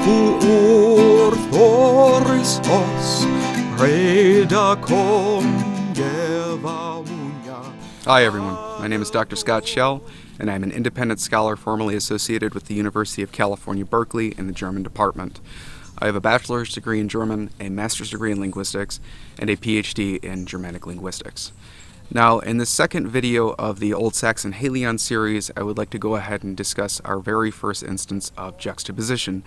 uuord Christos, reda congevamunia. Hi everyone, my name is Dr. Scott Schell, and I'm an independent scholar formerly associated with the University of California, Berkeley in the German department. I have a bachelor's degree in German, a master's degree in linguistics, and a PhD in Germanic linguistics. Now, in the second video of the Old Saxon Heliand series, I would like to go ahead and discuss our very first instance of juxtaposition,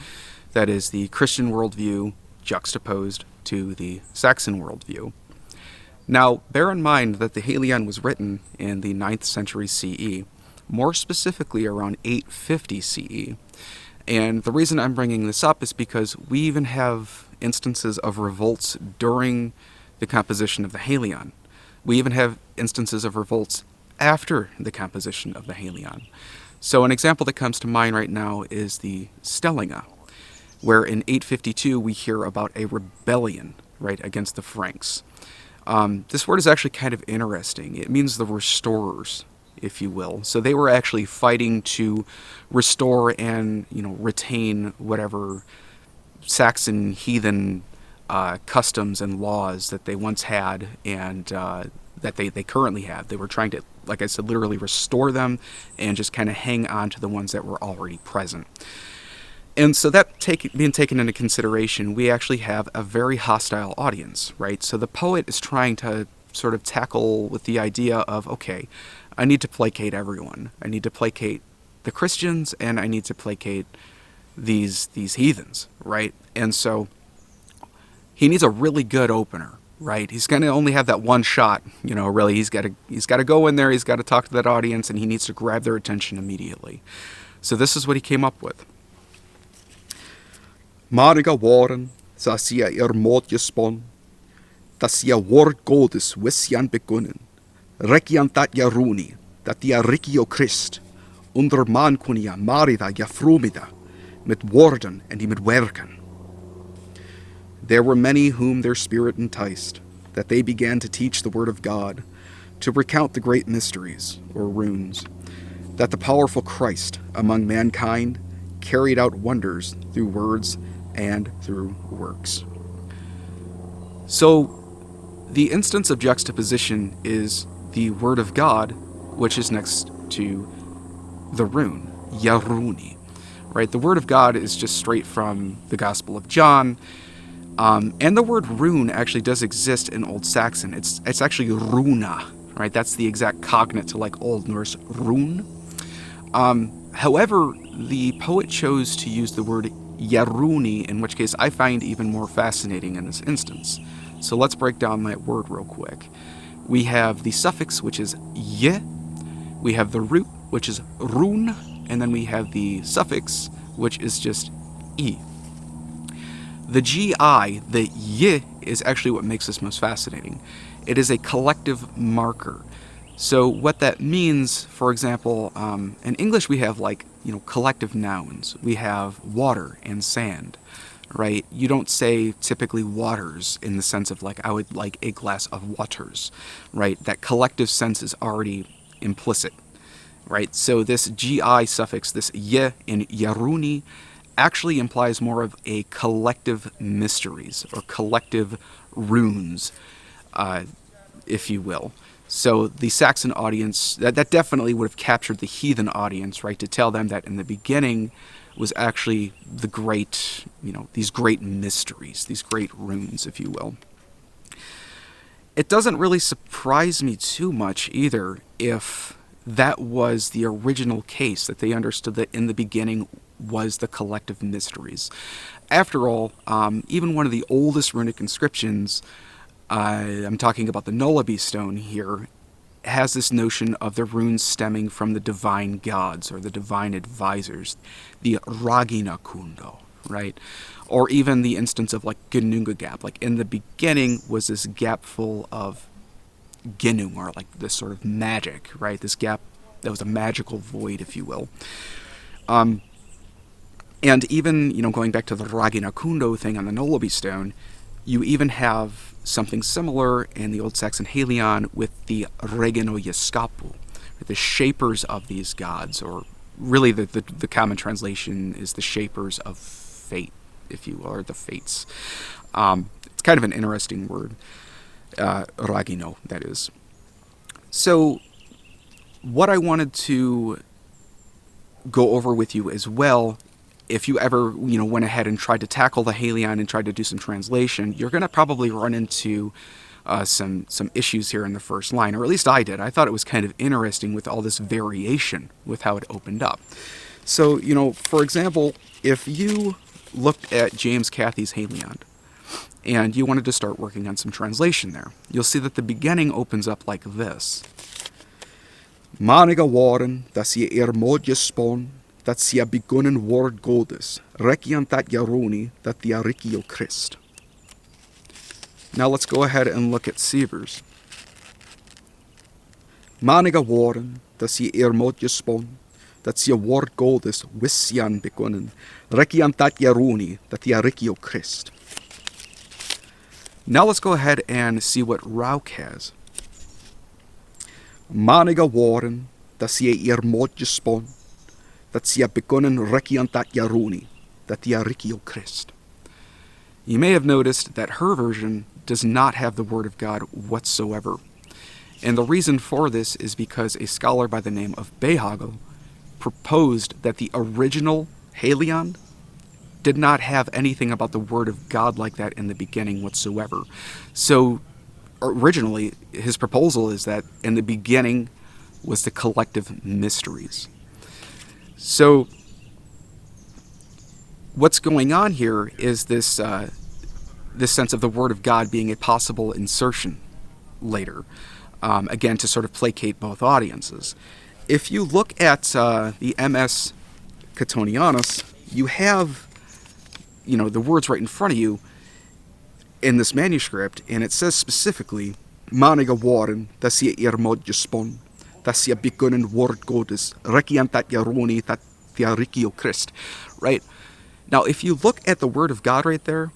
that is the Christian worldview juxtaposed to the Saxon worldview. Now, bear in mind that the Heliand was written in the 9th century CE, more specifically around 850 CE. And the reason I'm bringing this up is because we even have instances of revolts during the composition of the Heliand. We even have instances of revolts after the composition of the Heliand. So an example that comes to mind right now is the Stellinga, where in 852 we hear about a rebellion, right, against the Franks. This word is actually kind of interesting. It means the restorers, if you will. So they were actually fighting to restore and, retain whatever Saxon heathen customs and laws that they once had and that they currently have. They were trying to, like I said, literally restore them and just kind of hang on to the ones that were already present. And so that being taken into consideration, we actually have a very hostile audience, right? So the poet is trying to sort of tackle with the idea of, okay, I need to placate everyone. I need to placate the Christians and I need to placate these heathens, right? And so he needs a really good opener, right? He's going to only have that one shot, really. He's got to go in there, he's got to talk to that audience, and he needs to grab their attention immediately. So this is what he came up with. Mariga waren, sa sia mod spon, dat sia word godes wisjan begunnen, rekian dat giruni, dat dia rikio Christ, under man kunia marida ja frumida, mit worden and mit werken. There were many whom their spirit enticed, that they began to teach the word of God, to recount the great mysteries, or runes, that the powerful Christ among mankind carried out wonders through words and through works. So the instance of juxtaposition is the word of God, which is next to the rune, giruni, right? The word of God is just straight from the Gospel of John. And the word rune actually does exist in Old Saxon. It's actually runa, right? That's the exact cognate to like Old Norse rune. However, the poet chose to use the word giruni, in which case I find even more fascinating in this instance. So let's break down that word real quick. We have the suffix, which is ye. We have the root, which is rune. And then we have the suffix, which is just e. The GI, the y, is actually what makes this most fascinating. It is a collective marker. So what that means, for example, in English we have collective nouns. We have water and sand, right? You don't say typically waters in the sense of I would like a glass of waters, right? That collective sense is already implicit, right? So this GI suffix, this y in giruni, actually implies more of a collective mysteries or collective runes, if you will. So the Saxon audience, that definitely would have captured the heathen audience, right, to tell them that in the beginning was actually the great, these great mysteries, these great runes, if you will. It doesn't really surprise me too much either if that was the original case, that they understood that in the beginning was the collective mysteries. After all, even one of the oldest runic inscriptions, I'm talking about the Nullaby stone here, has this notion of the runes stemming from the divine gods or the divine advisors, the Ragina Kundo, right? Or even the instance of Ginunga gap. In the beginning was this gap full of Ginung, or this sort of magic, right? This gap that was a magical void, if you will. And even, going back to the Ragina Kundo thing on the Nullaby stone, you even have something similar in the Old Saxon Heliand with the Regeno Yaskapu, the shapers of these gods, or really the common translation is the shapers of fate, if you will, or the fates. It's kind of an interesting word. Ragino, that is. So, what I wanted to go over with you as well, if you ever, went ahead and tried to tackle the Heliand and tried to do some translation, you're going to probably run into some issues here in the first line, or at least I did. I thought it was kind of interesting with all this variation with how it opened up. So, for example, if you looked at James Cathy's Heliand, and you wanted to start working on some translation there, you'll see that the beginning opens up like this. Maniga waren, dat sie modje spon, dat sie begonnen word godes, rekiant dat giruni, dat the arikio Christ. Now let's go ahead and look at Sievers. Maniga waren, dat sie modje spon, dat sie word godes, wissian begonnen, rekiant dat giruni, dat the arikio Christ. Now let's go ahead and see what Rauch has. Maniga waren, dat sie modje spon, dat sie begonnen rekiant dat giruni, dat the arikio Christ. You may have noticed that her version does not have the word of God whatsoever. And the reason for this is because a scholar by the name of Behago proposed that the original Heliand did not have anything about the word of God like that in the beginning whatsoever. So originally, his proposal is that in the beginning was the collective mysteries. So what's going on here is this sense of the word of God being a possible insertion later, again, to sort of placate both audiences. If you look at the MS Catonianus, you have the words right in front of you in this manuscript, and it says specifically, Maniga waren, dat sie modje spon, dat sie begonnen word godes, rekiant dat giruni, dat the arikio Christ. Right? Now, if you look at the word of God right there,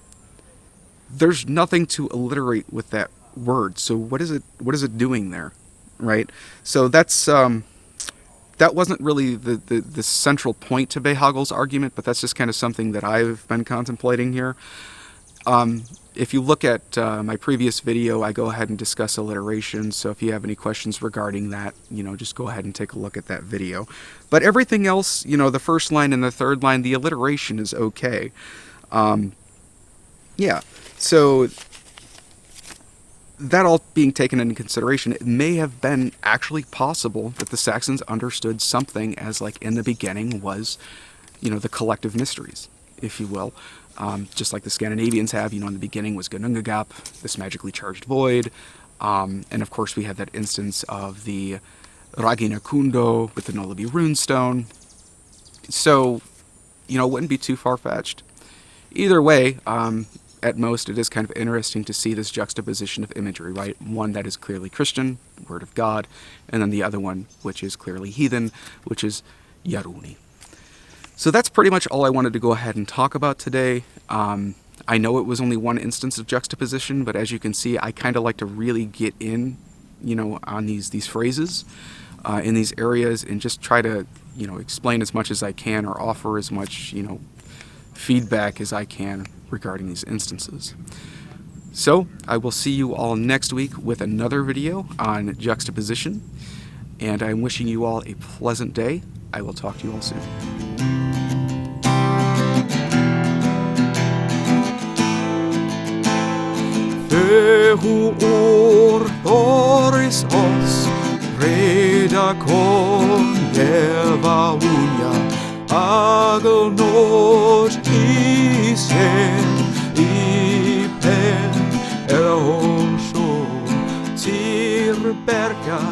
there's nothing to alliterate with that word. So what is it doing there? Right? So that's that wasn't really the central point to Behagel's argument, but that's just kind of something that I've been contemplating here. If you look at my previous video, I go ahead and discuss alliteration, so if you have any questions regarding that, just go ahead and take a look at that video. But everything else, the first line and the third line, the alliteration is okay. Yeah, so that all being taken into consideration, it may have been actually possible that the Saxons understood something as, like, in the beginning was, the collective mysteries, if you will. Just like the Scandinavians have, in the beginning was Gunungagap, this magically charged void. And of course we have that instance of the Ragina Kundo with the Nolabi runestone. So, it wouldn't be too far-fetched. Either way, at most, it is kind of interesting to see this juxtaposition of imagery, right? One that is clearly Christian, Word of God, and then the other one, which is clearly heathen, which is Yaruni. So that's pretty much all I wanted to go ahead and talk about today. I know it was only one instance of juxtaposition, but as you can see, I kind of like to really get in, on these phrases, in these areas, and just try to, explain as much as I can or offer as much, feedback as I can regarding these instances. So I will see you all next week with another video on juxtaposition, and I'm wishing you all a pleasant day. I will talk to you all soon. Uuord os reda con leva unia agonot isen I pen el honso tir berga